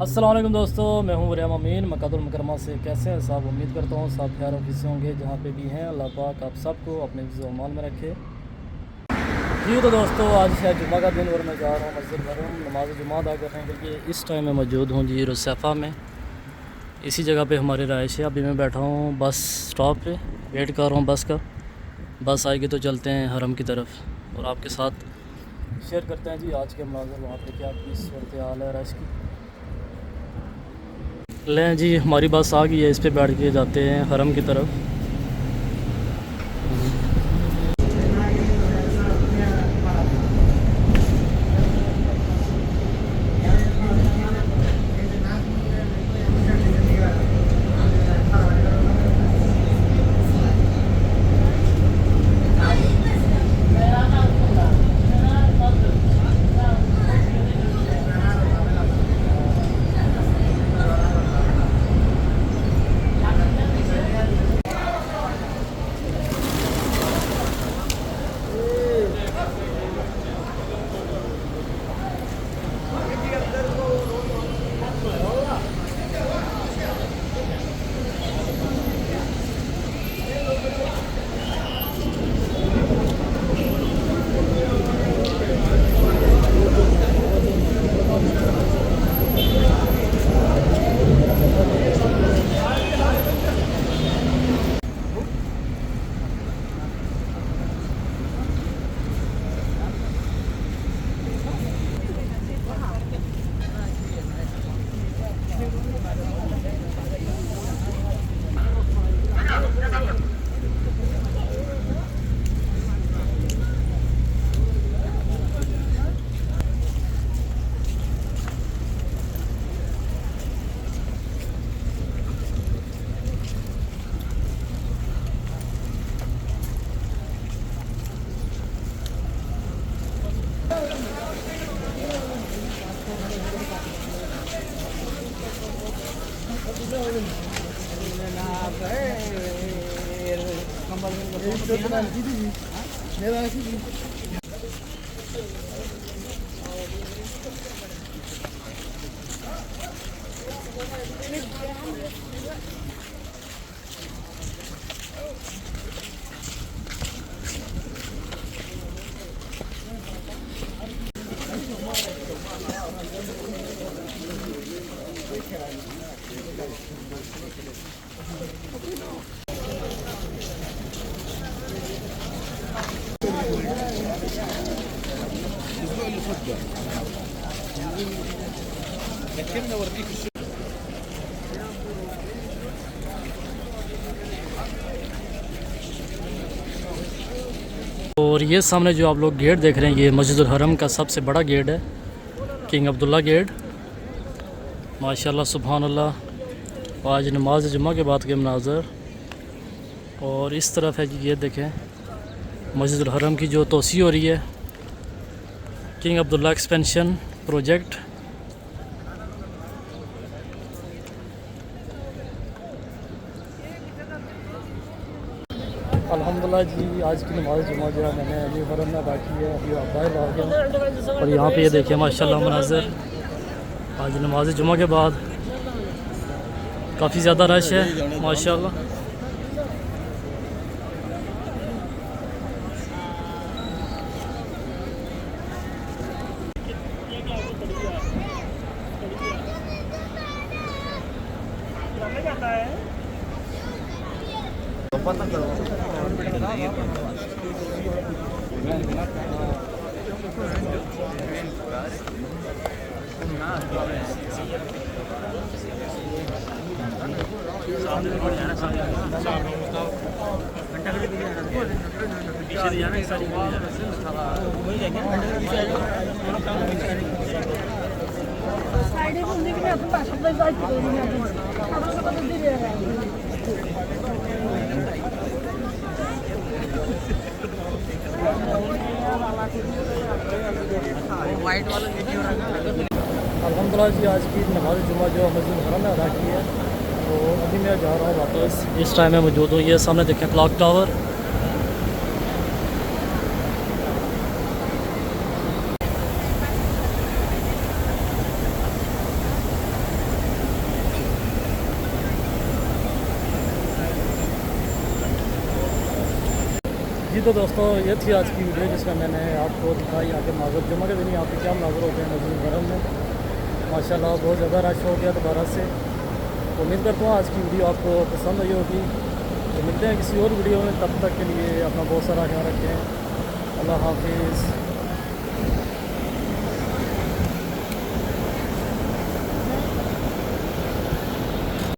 अस्सलाम वालेकुम दोस्तों, मैं हूं मरियम अमीन मक्कातुल मुकरमा से। कैसे हैं साहब? उम्मीद करता हूं सब खैर ऑफिस से होंगे जहां पे भी हैं। अल्लाह पाक आप सबको अपने ज़मान में रखे जी। तो दोस्तों, आज है जुम्मा का दिन और मैं जा रहा हूं मस्जिद हरम नमाज जुम्मा अदा करने के लिए। इस टाइम मैं मौजूद हूं जी रुसैफ़ा में। इसी जगह पे हमारी रहाइश है। अभी मैं बैठा हूँ बस स्टॉप पे, वेट कर रहा हूँ बस का। बस आएगी तो चलते हैं हरम की तरफ और आपके साथ शेयर करते हैं जी आज के मनाज़र वहाँ पे क्या की सूरत हाल है रश की। लें जी, हमारी बस आ गई है, इस पे बैठ के जाते हैं हरम की तरफ। और ये सामने जो आप लोग गेट देख रहे हैं, ये मस्जिदुल हरम का सबसे बड़ा गेट है, किंग अब्दुल्ला गेट। माशाल्लाह सुभान अल्लाह। आज नमाज जुम्मा के बाद के मनाज़र। और इस तरफ है जी, ये देखें मस्जिदुल हरम की जो तोसी हो रही है, किंग अब्दुल्ला एक्सपेंशन प्रोजेक्ट। अल्हम्दुलिल्लाह जी, आज की नमाज़ जुम्मा जो है मैंने अली हरम में अदा की है। अभी आप बाहर आ गया और यहाँ पे ये देखिए माशाल्लाह मनाज़र। आज नमाज जुम्मा के बाद काफ़ी ज़्यादा रश है माशाल्लाह। अल्हम्दुलिल्लाह जी, आज की नमाज़ जुमा जो मस्जिद हरम में अदा की है, तो अभी मैं जा रहा हूँ वापस। इस टाइम में मौजूद हूँ, ये सामने देखें क्लॉक टावर। जी तो दोस्तों, ये थी आज की वीडियो जिसमें मैंने आपको दिखाई यहाँ के माज़र जुमा के दिन यहाँ पे क्या मनाज़र होते हैं मस्जिद हरम में। माशाल्लाह बहुत ज़्यादा रश हो गया दोबारा से। उम्मीद करता हूँ आज की वीडियो आपको पसंद आई होगी। तो मिलते हैं किसी और वीडियो में, तब तक के लिए अपना बहुत सारा ख्याल रखें। अल्लाह हाफिज़।